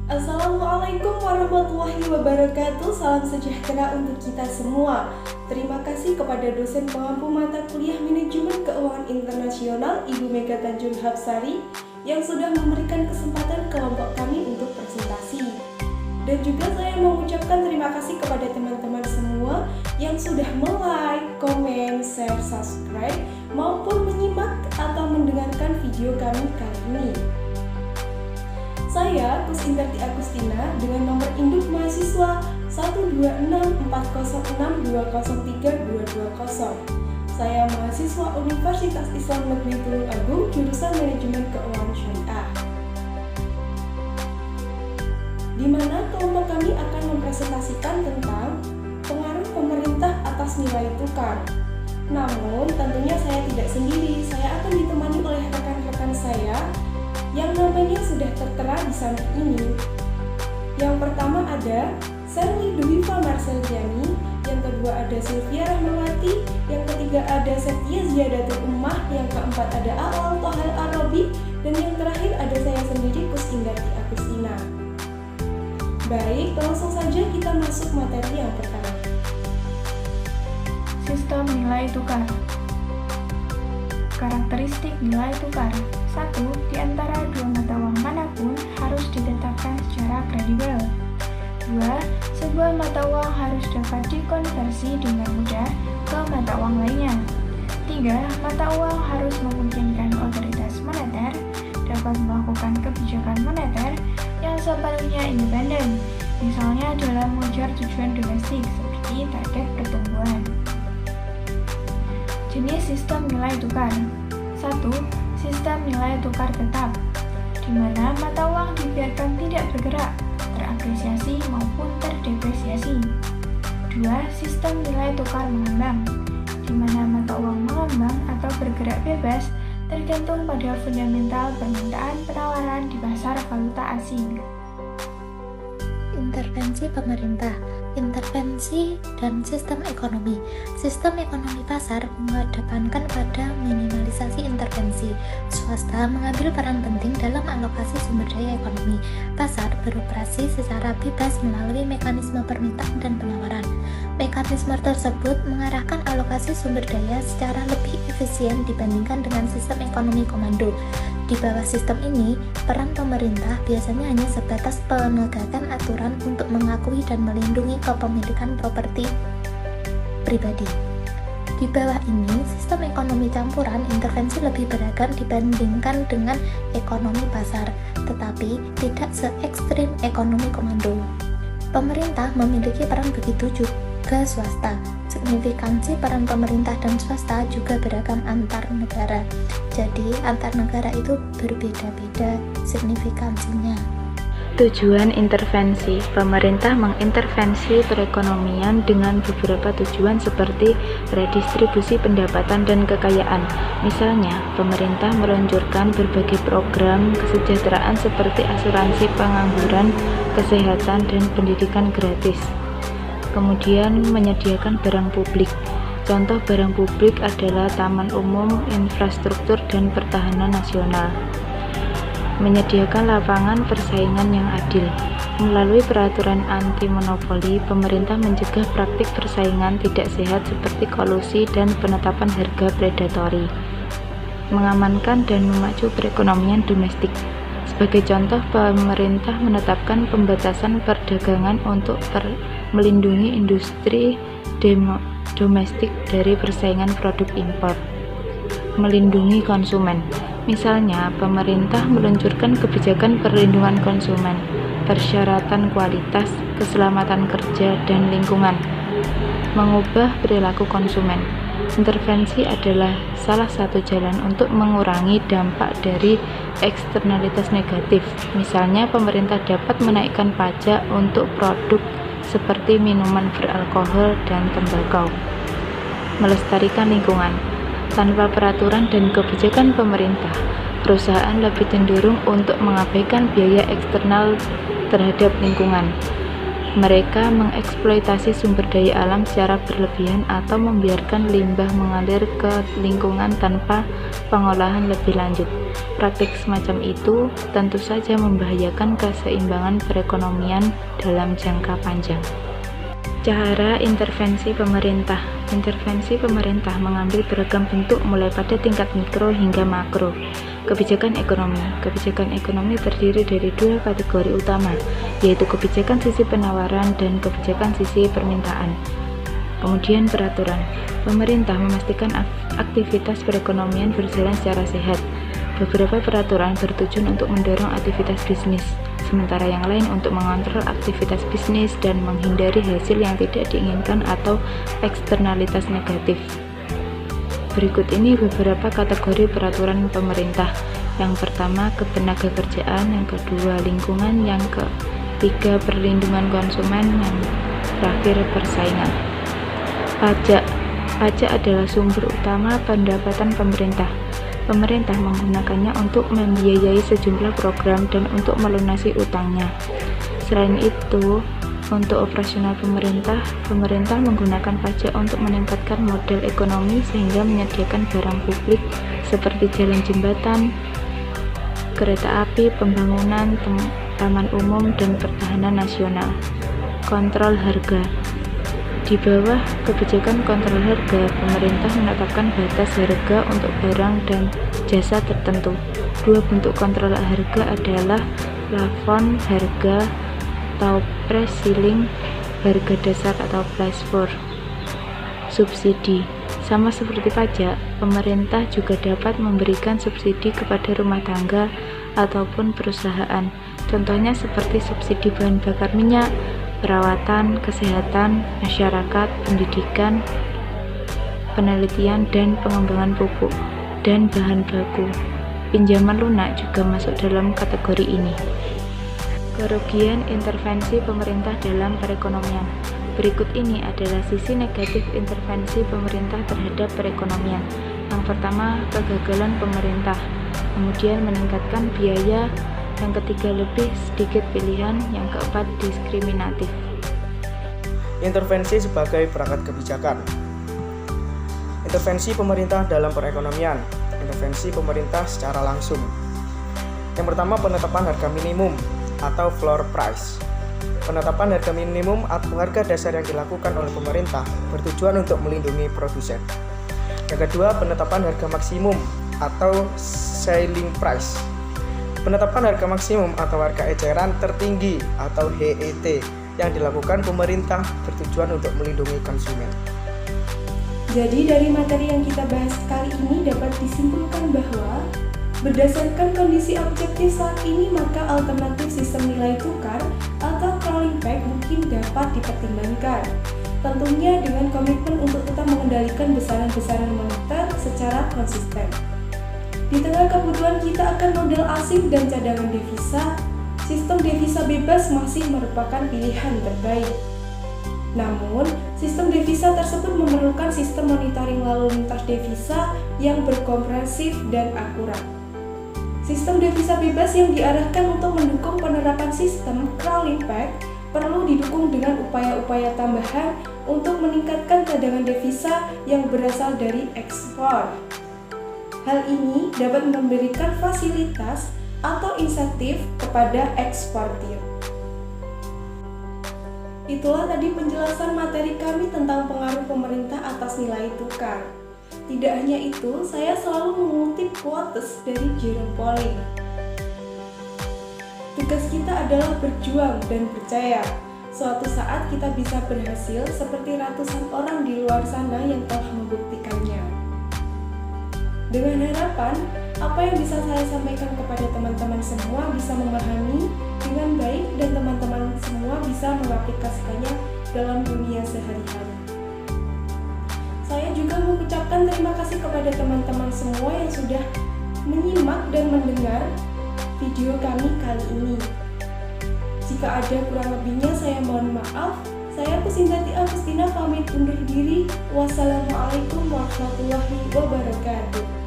Assalamualaikum warahmatullahi wabarakatuh. Salam sejahtera untuk kita semua. Terima kasih kepada dosen pengampu mata kuliah Manajemen Keuangan Internasional Ibu Mega Tanjung Hapsari yang sudah memberikan kesempatan kelompok kami untuk presentasi. Dan juga saya mengucapkan terima kasih kepada teman-teman semua yang sudah like, komen, share, subscribe maupun menyimak atau mendengarkan video kami kali ini. Saya Kusindarti Agustina dengan nomor induk mahasiswa 12640620320. Saya mahasiswa Universitas Islam Negeri Tulung Agung jurusan Manajemen Keuangan Syariah. Di mana kelompok kami akan mempresentasikan tentang pengaruh pemerintah atas nilai tukar. Namun tentunya saya tidak sendiri, saya akan ditemani oleh rekan-rekan saya yang namanya sudah tertera di samping ini. Yang pertama ada Sherly Duhifa Marselgiani, yang kedua ada Sylvia Rahmawati, yang ketiga ada Setia Ziyadatul Ummah, yang keempat ada A'al Tohal Arabi, dan yang terakhir ada saya sendiri Kusindarti Agustina. Baik, langsung saja kita masuk materi yang pertama. Sistem nilai tukar. Karakteristik nilai tukar. 1. Di antara dua mata uang manapun harus ditetapkan secara kredibel. 2. Sebuah mata uang harus dapat dikonversi dengan mudah ke mata uang lainnya. 3. Mata uang harus memungkinkan otoritas moneter dapat melakukan kebijakan moneter yang sepenuhnya independen, misalnya dalam mengejar tujuan domestik seperti target pertumbuhan. Jenis sistem nilai tukar. 1. Sistem nilai tukar tetap, di mana mata uang dibiarkan tidak bergerak, terapresiasi maupun terdepresiasi. 2. Sistem nilai tukar mengambang, di mana mata uang mengambang atau bergerak bebas tergantung pada fundamental permintaan penawaran di pasar valuta asing. Intervensi pemerintah. Intervensi dan sistem ekonomi. Sistem ekonomi pasar mengedepankan pada minimalisasi intervensi. Swasta mengambil peran penting dalam alokasi sumber daya ekonomi. Pasar beroperasi secara bebas melalui mekanisme permintaan dan penawaran. Mekanisme tersebut mengarahkan alokasi sumber daya secara lebih efisien dibandingkan dengan sistem ekonomi komando. Di bawah sistem ini, peran pemerintah biasanya hanya sebatas penegakan aturan untuk mengakui dan melindungi kepemilikan properti pribadi. Di bawah ini, sistem ekonomi campuran intervensi lebih beragam dibandingkan dengan ekonomi pasar, tetapi tidak se-ekstrim ekonomi komando. Pemerintah memiliki peran begitu juga swasta. Signifikansi peran pemerintah dan swasta juga beragam antar negara. Jadi, antar negara itu berbeda-beda signifikansinya. Tujuan intervensi. Pemerintah mengintervensi perekonomian dengan beberapa tujuan seperti redistribusi pendapatan dan kekayaan. Misalnya, pemerintah meluncurkan berbagai program kesejahteraan seperti asuransi pengangguran, kesehatan, dan pendidikan gratis. Kemudian menyediakan barang publik. Contoh barang publik adalah taman umum, infrastruktur, dan pertahanan nasional. Menyediakan lapangan persaingan yang adil. Melalui peraturan anti-monopoli, pemerintah mencegah praktik persaingan tidak sehat seperti kolusi dan penetapan harga predatori. Mengamankan dan memacu perekonomian domestik. Sebagai contoh, pemerintah menetapkan pembatasan perdagangan untuk melindungi industri domestik dari persaingan produk impor. Melindungi konsumen. Misalnya, pemerintah meluncurkan kebijakan perlindungan konsumen, persyaratan kualitas, keselamatan kerja, dan lingkungan. Mengubah perilaku konsumen. Intervensi adalah salah satu jalan untuk mengurangi dampak dari eksternalitas negatif. Misalnya, pemerintah dapat menaikkan pajak untuk produk seperti minuman beralkohol dan tembakau. Melestarikan lingkungan. Tanpa peraturan dan kebijakan pemerintah, perusahaan lebih cenderung untuk mengabaikan biaya eksternal terhadap lingkungan. Mereka mengeksploitasi sumber daya alam secara berlebihan atau membiarkan limbah mengalir ke lingkungan tanpa pengolahan lebih lanjut. Praktik semacam itu tentu saja membahayakan keseimbangan perekonomian dalam jangka panjang. Cara intervensi pemerintah. Intervensi pemerintah mengambil beragam bentuk mulai pada tingkat mikro hingga makro. Kebijakan ekonomi. Kebijakan ekonomi terdiri dari dua kategori utama, yaitu kebijakan sisi penawaran dan kebijakan sisi permintaan. Kemudian peraturan. Pemerintah memastikan aktivitas perekonomian berjalan secara sehat. Beberapa peraturan bertujuan untuk mendorong aktivitas bisnis, sementara yang lain untuk mengontrol aktivitas bisnis dan menghindari hasil yang tidak diinginkan atau eksternalitas negatif. Berikut ini beberapa kategori peraturan pemerintah. Yang pertama, ketenagakerjaan, yang kedua, lingkungan, yang ketiga, perlindungan konsumen, yang terakhir, persaingan. Pajak. Pajak adalah sumber utama pendapatan pemerintah. Pemerintah menggunakannya untuk membiayai sejumlah program dan untuk melunasi utangnya. Selain itu, untuk operasional pemerintah menggunakan pajak untuk meningkatkan modal ekonomi sehingga menyediakan barang publik seperti jalan jembatan, kereta api, pembangunan, taman umum, dan pertahanan nasional. Kontrol harga. Di bawah kebijakan kontrol harga, pemerintah menetapkan batas harga untuk barang dan jasa tertentu. Dua bentuk kontrol harga adalah plafon harga atau price ceiling, harga dasar atau price floor. Subsidi. Sama seperti pajak, pemerintah juga dapat memberikan subsidi kepada rumah tangga ataupun perusahaan. Contohnya seperti subsidi bahan bakar minyak, perawatan, kesehatan, masyarakat, pendidikan, penelitian, dan pengembangan pupuk dan bahan baku. Pinjaman lunak juga masuk dalam kategori ini. Kerugian intervensi pemerintah dalam perekonomian. Berikut ini adalah sisi negatif intervensi pemerintah terhadap perekonomian. Yang pertama, kegagalan pemerintah, kemudian meningkatkan biaya, yang ketiga lebih sedikit pilihan, yang keempat diskriminatif. Intervensi sebagai perangkat kebijakan. Intervensi pemerintah dalam perekonomian. Intervensi pemerintah secara langsung. Yang pertama, penetapan harga minimum atau floor price. Penetapan harga minimum atau harga dasar yang dilakukan oleh pemerintah bertujuan untuk melindungi produsen. Yang kedua, penetapan harga maksimum atau ceiling price. Penetapan harga maksimum atau harga eceran tertinggi atau HET yang dilakukan pemerintah bertujuan untuk melindungi konsumen. Jadi dari materi yang kita bahas kali ini dapat disimpulkan bahwa berdasarkan kondisi objektif saat ini maka alternatif sistem nilai tukar atau crawling peg mungkin dapat dipertimbangkan. Tentunya dengan komitmen untuk tetap mengendalikan besaran-besaran moneter secara konsisten. Di tengah kebutuhan kita akan modal asing dan cadangan devisa, sistem devisa bebas masih merupakan pilihan terbaik. Namun, sistem devisa tersebut memerlukan sistem monitoring lalu lintas devisa yang berkomprehensif dan akurat. Sistem devisa bebas yang diarahkan untuk mendukung penerapan sistem crawling peg perlu didukung dengan upaya-upaya tambahan untuk meningkatkan cadangan devisa yang berasal dari ekspor. Hal ini dapat memberikan fasilitas atau insentif kepada eksportir. Itulah tadi penjelasan materi kami tentang pengaruh pemerintah atas nilai tukar. Tidak hanya itu, saya selalu mengutip quotes dari Jerome Powell. Tugas kita adalah berjuang dan percaya. Suatu saat kita bisa berhasil seperti ratusan orang di luar sana yang telah membuktikannya. Dengan harapan, apa yang bisa saya sampaikan kepada teman-teman semua bisa memahami dengan baik dan teman-teman semua bisa mengaplikasikannya dalam dunia sehari-hari. Saya juga mengucapkan terima kasih kepada teman-teman semua yang sudah menyimak dan mendengar video kami kali ini. Jika ada kurang lebihnya saya mohon maaf. Saya Kusindati Agustina pamit undur diri. Wassalamualaikum warahmatullahi wabarakatuh.